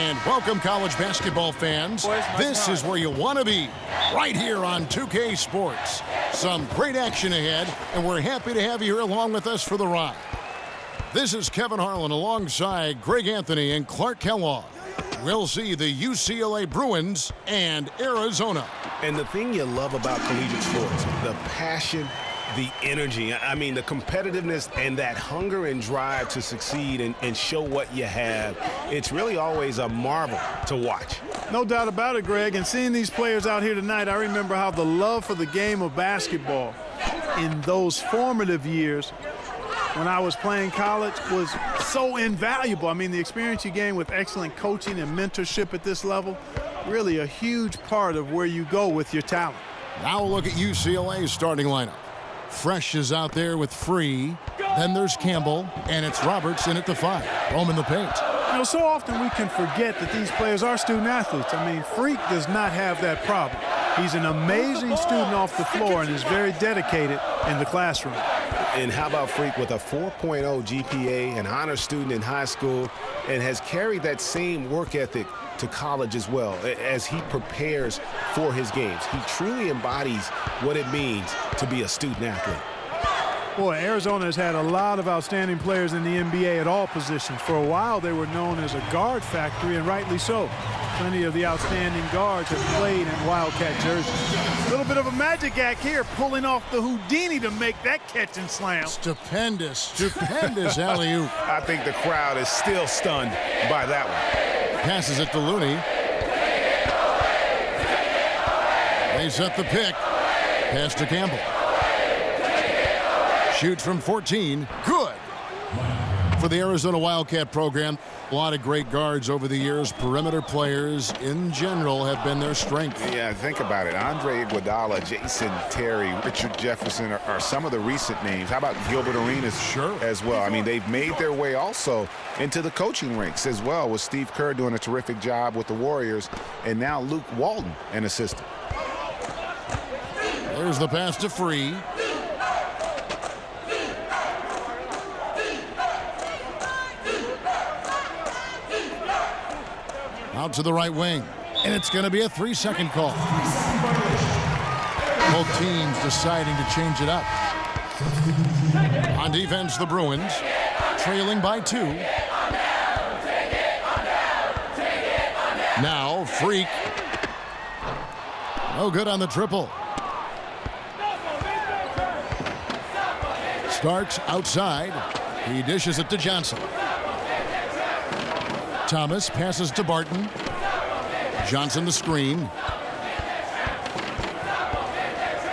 And welcome, college basketball fans. This is where you want to be, right here on 2K Sports. Some great action ahead, and we're happy to have you here along with us for the ride. This is Kevin Harlan alongside Greg Anthony and Clark Kellogg. We'll see the UCLA Bruins and Arizona. And the thing you love about collegiate sports, the passion, the energy, I mean, the competitiveness and that hunger and drive to succeed and show what you have, it's really always a marvel to watch. No doubt about it, Greg. And seeing these players out here tonight, I remember how the love for the game of basketball in those formative years when I was playing college was so invaluable. I mean, the experience you gain with excellent coaching and mentorship at this level, really a huge part of where you go with your talent. Now look at UCLA's starting lineup. Fresh is out there with Free. Then there's Campbell, and it's Roberts in at the 5. Roaming the paint. You know, so often we can forget that these players are student athletes. I mean, Freak does not have that problem. He's an amazing student off the floor and is very dedicated in the classroom. And how about Freak with a 4.0 GPA, an honor student in high school, and has carried that same work ethic to college as well as he prepares for his games. He truly embodies what it means to be a student athlete. Boy, Arizona has had a lot of outstanding players in the NBA at all positions. For a while, they were known as a guard factory, and rightly so. Plenty of the outstanding guards have played in Wildcat jerseys. A little bit of a magic act here, pulling off the Houdini to make that catch and slam. Stupendous alley-oop. I think the crowd is still stunned by that one. Passes it to Looney. They set the pick. Pass to Campbell. Shoots from 14. Good. For the Arizona Wildcat program, a lot of great guards over the years. Perimeter players in general have been their strength. Yeah, think about it. Andre Iguodala, Jason Terry, Richard Jefferson are some of the recent names. How about Gilbert Arenas as well? I mean, they've made their way also into the coaching ranks as well, with Steve Kerr doing a terrific job with the Warriors, and now Luke Walton, an assistant. There's the pass to Free. Out to the right wing. And it's going to be a 3-second call. Both teams deciding to change it up. On defense, the Bruins trailing by 2. Now, Freak. No good on the triple. Starks outside. He dishes it to Johnson. Thomas passes to Barton. Johnson the screen.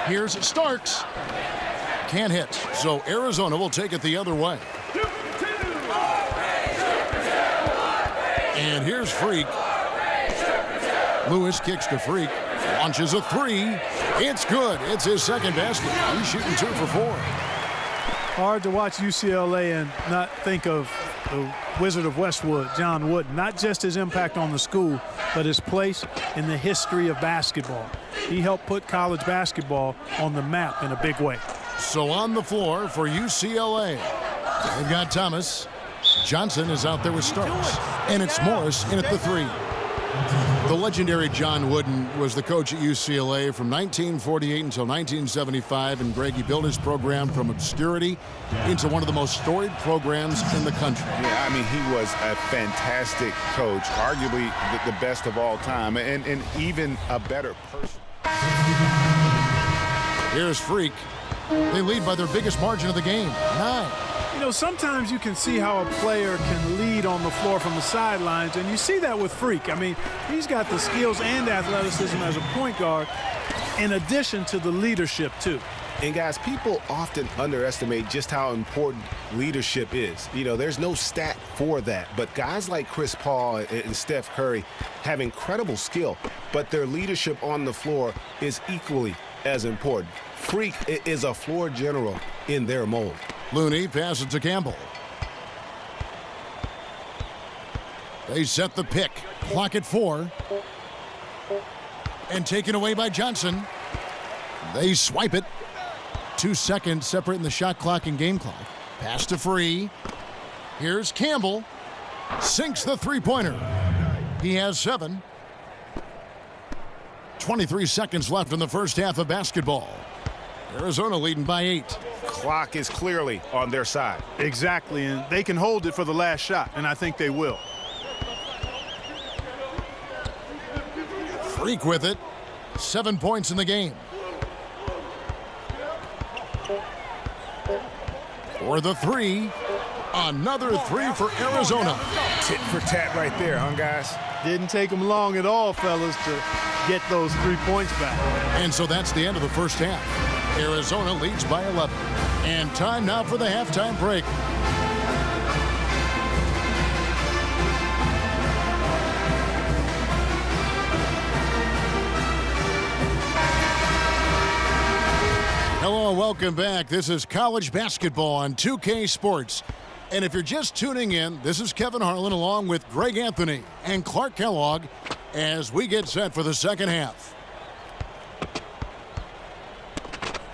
Here's Starks. Can't hit, so Arizona will take it the other way. And here's Freak. Lewis kicks to Freak. Launches a 3. It's good. It's his second basket. He's shooting 2 for 4. Hard to watch UCLA and not think of the Wizard of Westwood, John Wooden. Not just his impact on the school, but his place in the history of basketball. He helped put college basketball on the map in a big way. So on the floor for UCLA, they've got Thomas. Johnson is out there with Starks. And it's Morris in at the 3. The legendary John Wooden was the coach at UCLA from 1948 until 1975, and Greg, he built his program from obscurity into one of the most storied programs in the country. Yeah, I mean, he was a fantastic coach, arguably the best of all time, and even a better person. Here's Freak. They lead by their biggest margin of the game, 9. You know, sometimes you can see how a player can lead on the floor from the sidelines, and you see that with Freak. I mean, he's got the skills and athleticism as a point guard, in addition to the leadership, too. And, guys, people often underestimate just how important leadership is. You know, there's no stat for that. But guys like Chris Paul and Steph Curry have incredible skill, but their leadership on the floor is equally as important. Freak is a floor general in their mold. Looney passes to Campbell. They set the pick. Clock at 4. And taken away by Johnson. They swipe it. 2 seconds separating the shot clock and game clock. Pass to Free. Here's Campbell. Sinks the three-pointer. He has 7. 23 seconds left in the first half of basketball. Arizona leading by 8. Clock is clearly on their side. Exactly, and they can hold it for the last shot, and I think they will. Freak with it. 7 points in the game. For the 3. Another 3 for Arizona. Tit for tat right there, huh, guys? Didn't take them long at all, fellas, to get those 3 points back. And so that's the end of the first half. Arizona leads by 11. And time now for the halftime break. Hello and welcome back. This is college basketball on 2K Sports. And if you're just tuning in, this is Kevin Harlan along with Greg Anthony and Clark Kellogg as we get set for the second half.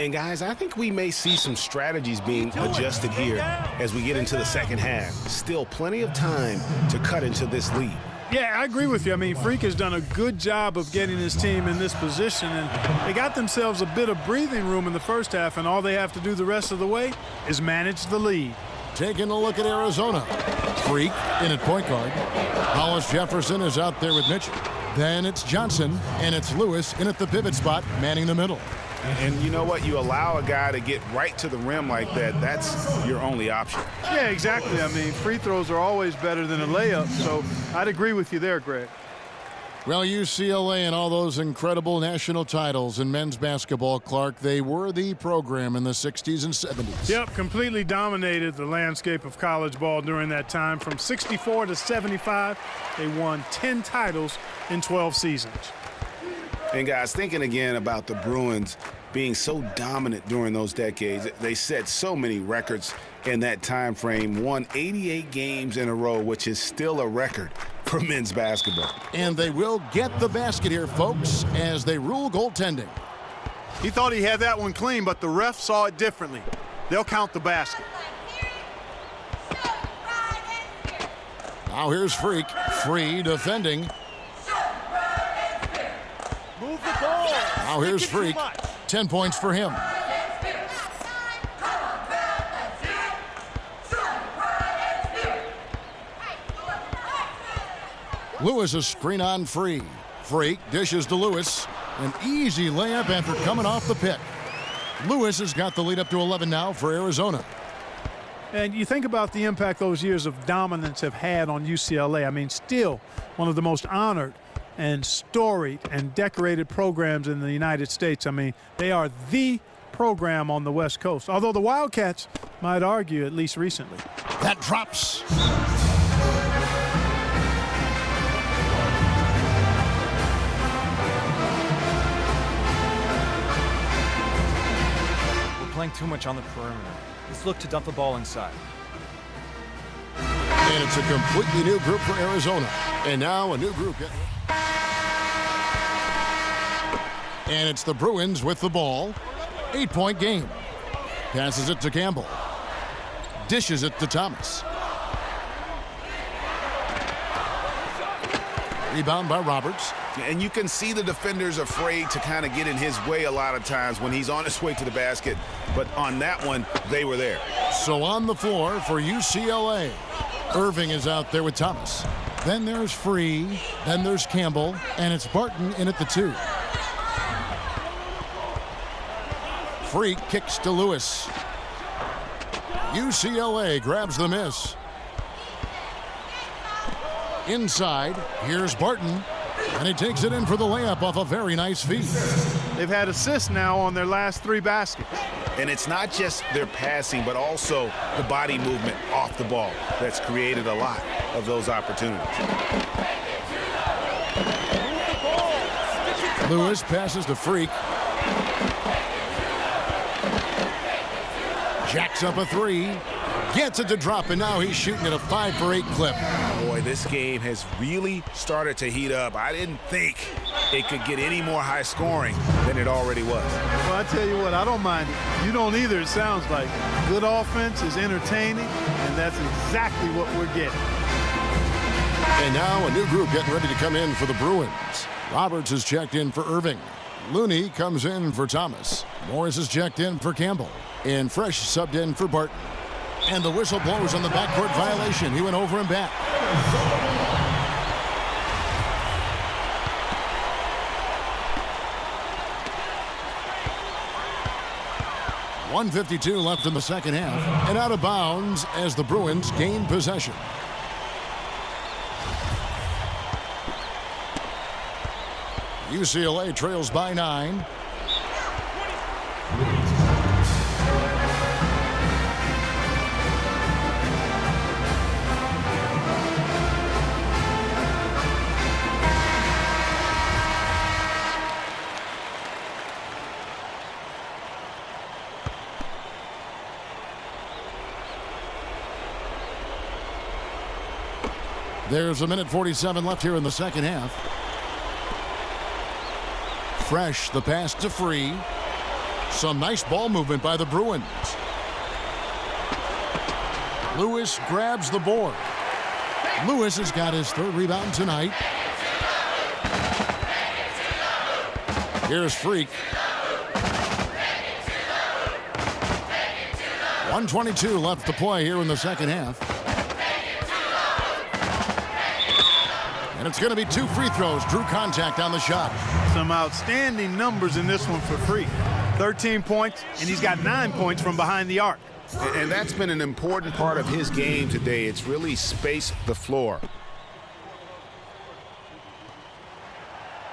And guys, I think we may see some strategies being adjusted here as we get into the second half. Still plenty of time to cut into this lead. Yeah, I agree with you. I mean, Freak has done a good job of getting his team in this position, and they got themselves a bit of breathing room in the first half, and all they have to do the rest of the way is manage the lead. Taking a look at Arizona. Freak in at point guard. Hollis Jefferson is out there with Mitchell. Then it's Johnson, and it's Lewis in at the pivot spot, manning the middle. And you know what? You allow a guy to get right to the rim like that, that's your only option. Yeah, exactly. I mean, free throws are always better than a layup, so I'd agree with you there, Greg. Well, UCLA and all those incredible national titles in men's basketball, Clark, they were the program in the 60s and 70s. Yep, completely dominated the landscape of college ball during that time. From 64 to 75, they won 10 titles in 12 seasons. And guys, thinking again about the Bruins being so dominant during those decades, they set so many records in that time frame, won 88 games in a row, which is still a record for men's basketball. And they will get the basket here, folks, as they rule goaltending. He thought he had that one clean, but the ref saw it differently. They'll count the basket. Now here's Freak. Free defending. Move the ball. Now here's Freak. 10 points for him. Lewis a screen on Free. Freak dishes to Lewis. An easy layup after coming off the pick. Lewis has got the lead up to 11 now for Arizona. And you think about the impact those years of dominance have had on UCLA. I mean, still one of the most honored and storied and decorated programs in the United States. I mean, they are the program on the West Coast, although the Wildcats might argue, at least recently. That drops. We're playing too much on the perimeter. Let's look to dump the ball inside. And it's a completely new group for Arizona. And now a new group. And it's the Bruins with the ball. 8-point game. Passes it to Campbell. Dishes it to Thomas. Rebound by Roberts. And you can see the defenders afraid to kind of get in his way a lot of times when he's on his way to the basket. But on that one, they were there. So on the floor for UCLA. Irving is out there with Thomas. Then there's Free. Then there's Campbell. And it's Barton in at the 2. Free kicks to Lewis. UCLA grabs the miss. Inside, here's Barton. And he takes it in for the layup off a very nice feed. They've had assists now on their last 3 baskets. And it's not just their passing, but also the body movement off the ball that's created a lot of those opportunities. Lewis passes to Freak. Jacks up a 3. Gets it to drop, and now he's shooting at a 5-for-8 clip. Boy, this game has really started to heat up. I didn't think it could get any more high scoring than it already was. Well, I tell you what, I don't mind it. You don't either, it sounds like. Good offense is entertaining, and that's exactly what we're getting. And now a new group getting ready to come in for the Bruins. Roberts is checked in for Irving. Looney comes in for Thomas. Morris is checked in for Campbell. And Fresh subbed in for Barton. And the whistle blows on the backcourt violation. He went over and back. .152 left in the second half. And out of bounds as the Bruins gain possession. UCLA trails by 9. There's a minute 47 left here in the second half. Fresh, the pass to Free. Some nice ball movement by the Bruins. Lewis grabs the board. Lewis has got his third rebound tonight. Here's Freak. 1:22 left to play here in the second half. And it's going to be 2 free throws. Drew contact on the shot. Some outstanding numbers in this one for Freak. 13 points, and he's got 9 points from behind the arc. And that's been an important part of his game today. It's really spaced the floor.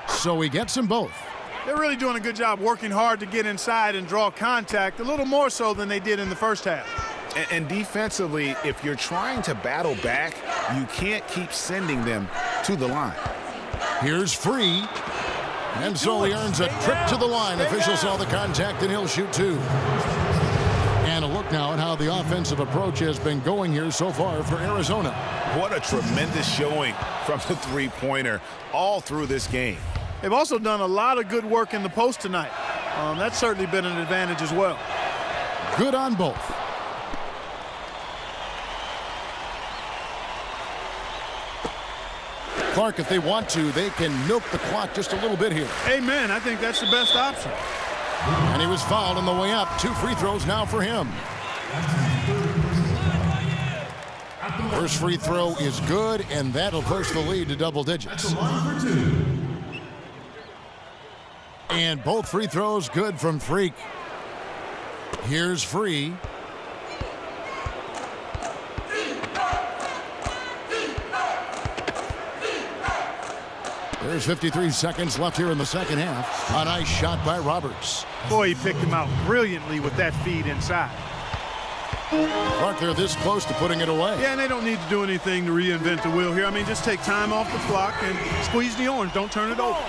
So he gets them both. They're really doing a good job working hard to get inside and draw contact, a little more so than they did in the first half. And defensively, if you're trying to battle back, you can't keep sending them to the line. Here's Free. And so he earns a trip to the line. Official saw the contact, and he'll shoot 2. And a look now at how the offensive approach has been going here so far for Arizona. What a tremendous showing from the three-pointer all through this game. They've also done a lot of good work in the post tonight. That's certainly been an advantage as well. Good on both. Clark, if they want to, they can milk the clock just a little bit here. Amen. I think that's the best option. And he was fouled on the way up. 2 free throws now for him. First free throw is good, and that'll push the lead to double digits. And both free throws good from Freak. Here's Free. There's 53 seconds left here in the second half. A nice shot by Roberts. Boy, he picked him out brilliantly with that feed inside. Clark, they're this close to putting it away. Yeah, and they don't need to do anything to reinvent the wheel here. I mean, just take time off the clock and squeeze the orange. Don't turn it over.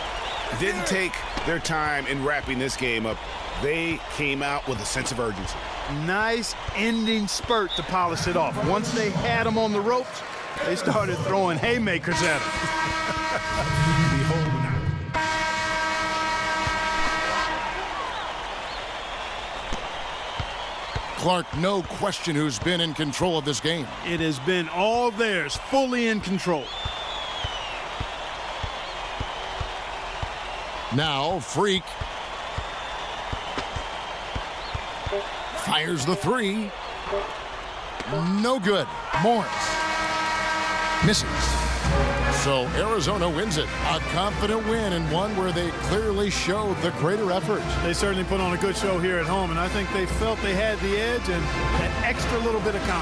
Didn't take their time in wrapping this game up. They came out with a sense of urgency. Nice ending spurt to polish it off. Once they had him on the ropes, they started throwing haymakers at him. Clark, no question who's been in control of this game. It has been all theirs, fully in control. Now, Freak fires the 3. No good. Morris misses. So Arizona wins it. A confident win, and one where they clearly showed the greater effort. They certainly put on a good show here at home, and I think they felt they had the edge and that extra little bit of confidence.